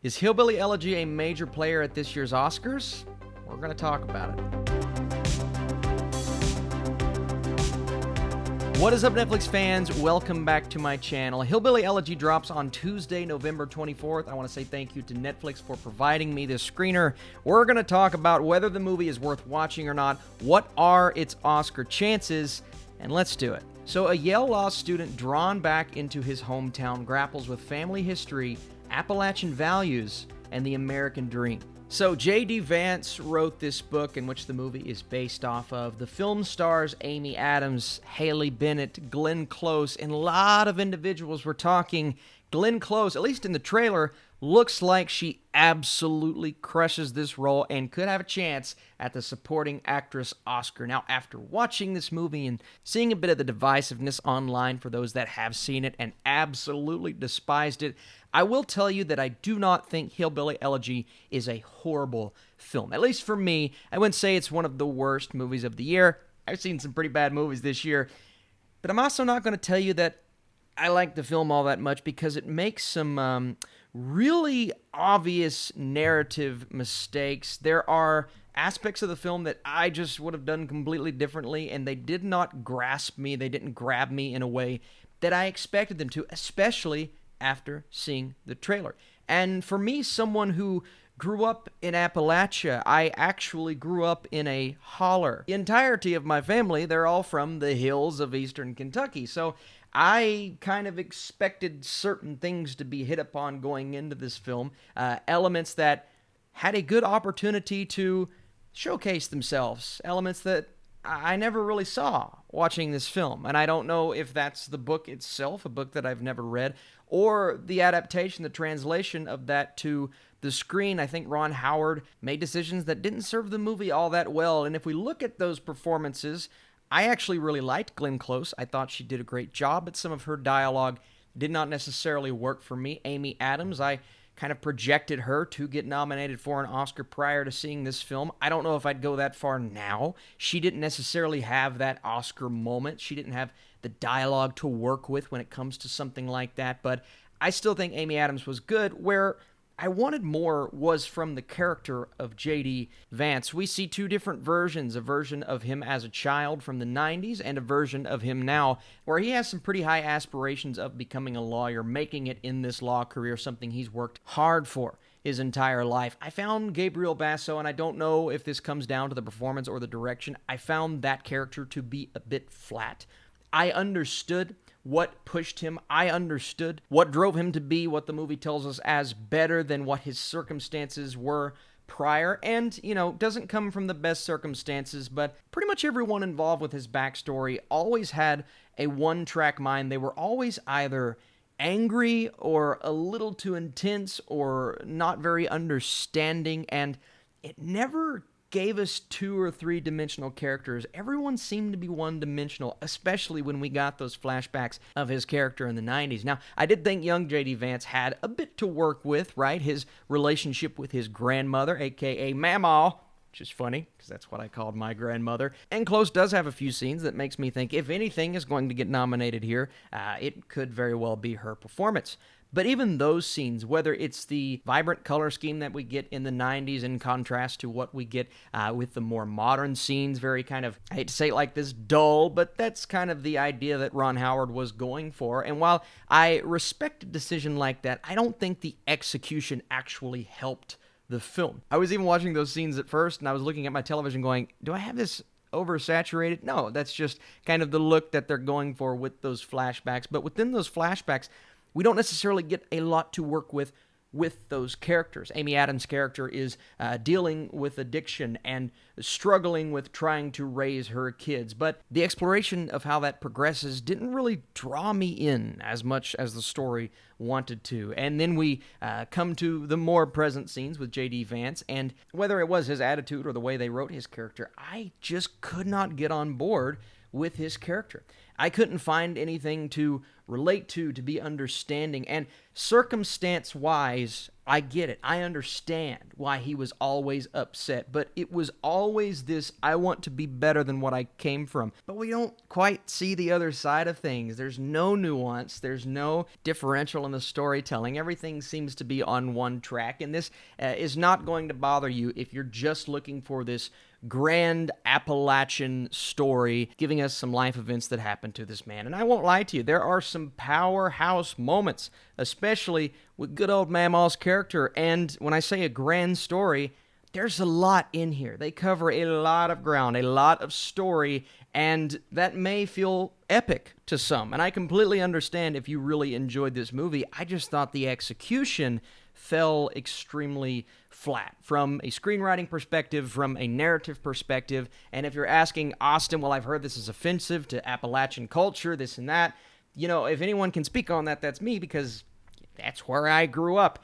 Is Hillbilly Elegy a major player at this year's Oscars? We're going to talk about it. What is up, Netflix fans? Welcome back to my channel. Hillbilly Elegy drops on Tuesday, November 24th. I want to say thank you to Netflix for providing me this screener. We're going to talk about whether the movie is worth watching or not, what are its Oscar chances, and let's do it. So a Yale Law student drawn back into his hometown grapples with family history, Appalachian values, and the American dream. So J.D. Vance wrote this book in which the movie is based off of. The film stars Amy Adams, Haley Bennett, Glenn Close, and a lot of individuals were talking. Glenn Close, at least in the trailer, looks like she absolutely crushes this role and could have a chance at the supporting actress Oscar. Now, after watching this movie and seeing a bit of the divisiveness online for those that have seen it and absolutely despised it, I will tell you that I do not think Hillbilly Elegy is a horrible film. At least for me, I wouldn't say it's one of the worst movies of the year. I've seen some pretty bad movies this year, but I'm also not going to tell you that I like the film all that much because it makes some really obvious narrative mistakes. There are aspects of the film that I just would have done completely differently, and they did not grasp me. They didn't grab me in a way that I expected them to, especially after seeing the trailer. And for me, someone who grew up in Appalachia, I actually grew up in a holler. The entirety of my family, they're all from the hills of eastern Kentucky, so I kind of expected certain things to be hit upon going into this film, elements that had a good opportunity to showcase themselves, elements that I never really saw watching this film. And I don't know if that's the book itself, a book that I've never read, or the adaptation, the translation of that to the screen. I think Ron Howard made decisions that didn't serve the movie all that well. And if we look at those performances, I actually really liked Glenn Close. I thought she did a great job, but some of her dialogue did not necessarily work for me. Amy Adams, I kind of projected her to get nominated for an Oscar prior to seeing this film. I don't know if I'd go that far now. She didn't necessarily have that Oscar moment. She didn't have the dialogue to work with when it comes to something like that, but I still think Amy Adams was good. Where I wanted more was from the character of J.D. Vance. We see two different versions, a version of him as a child from the 90s and a version of him now, where he has some pretty high aspirations of becoming a lawyer, making it in this law career, something he's worked hard for his entire life. I found Gabriel Basso, and I don't know if this comes down to the performance or the direction, I found that character to be a bit flat. I understood what pushed him. I understood what drove him to be what the movie tells us as better than what his circumstances were prior. And, doesn't come from the best circumstances, but pretty much everyone involved with his backstory always had a one-track mind. They were always either angry or a little too intense or not very understanding, and it never gave us two or three dimensional characters. Everyone seemed to be one-dimensional, especially when we got those flashbacks of his character in the 90s. Now, I did think young J.D. Vance had a bit to work with, right? His relationship with his grandmother, a.k.a. Mamaw, which is funny, because that's what I called my grandmother. And Close does have a few scenes that makes me think if anything is going to get nominated here, it could very well be her performance. But even those scenes, whether it's the vibrant color scheme that we get in the 90s in contrast to what we get with the more modern scenes, very kind of, I hate to say it like this, dull, but that's kind of the idea that Ron Howard was going for. And while I respect a decision like that, I don't think the execution actually helped the film. I was even watching those scenes at first, and I was looking at my television going, do I have this oversaturated? No, that's just kind of the look that they're going for with those flashbacks. But within those flashbacks, we don't necessarily get a lot to work with those characters. Amy Adams' character is dealing with addiction and struggling with trying to raise her kids, but the exploration of how that progresses didn't really draw me in as much as the story wanted to. And then we come to the more present scenes with J.D. Vance, and whether it was his attitude or the way they wrote his character, I just could not get on board with his character. I couldn't find anything to relate to be understanding, and circumstance-wise, I get it. I understand why he was always upset, but it was always this, I want to be better than what I came from. But we don't quite see the other side of things. There's no nuance. There's no differential in the storytelling. Everything seems to be on one track, and this is not going to bother you if you're just looking for this grand Appalachian story giving us some life events that happened to this man. And I won't lie to you, there are some powerhouse moments, especially with good old Mamaw's character. And when I say a grand story, there's a lot in here. They cover a lot of ground, a lot of story, and that may feel epic to some. And I completely understand if you really enjoyed this movie. I just thought the execution fell extremely flat from a screenwriting perspective, from a narrative perspective. And if you're asking Austin, well, I've heard this is offensive to Appalachian culture, this and that. You know, if anyone can speak on that, that's me, because that's where I grew up.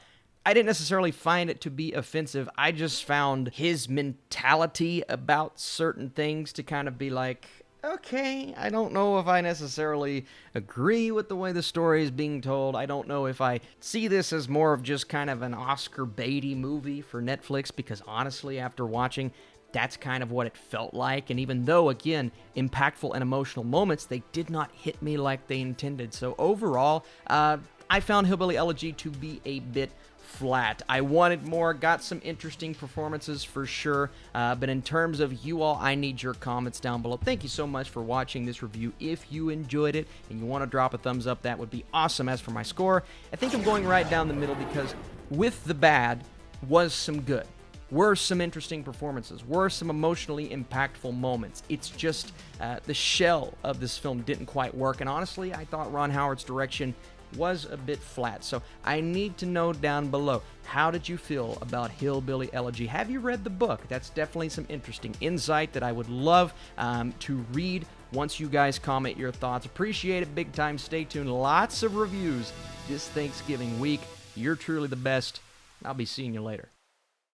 I didn't necessarily find it to be offensive. I just found his mentality about certain things to kind of be like, okay, I don't know if I necessarily agree with the way the story is being told. I don't know if I see this as more of just kind of an Oscar baity movie for Netflix, because honestly, after watching, that's kind of what it felt like. And even though, again, impactful and emotional moments, they did not hit me like they intended. So overall, I found Hillbilly Elegy to be a bit flat. I wanted more, got some interesting performances for sure, but in terms of you all, I need your comments down below. Thank you so much for watching this review. If you enjoyed it and you want to drop a thumbs up, that would be awesome. As for my score, I think I'm going right down the middle, because with the bad was some good. Were some interesting performances, were some emotionally impactful moments. It's just the shell of this film didn't quite work, and honestly, I thought Ron Howard's direction was a bit flat. So I need to know down below, how did you feel about Hillbilly Elegy? Have you read the book? That's definitely some interesting insight that I would love to read once you guys comment your thoughts. Appreciate it big time. Stay tuned. Lots of reviews this Thanksgiving week. You're truly the best. I'll be seeing you later.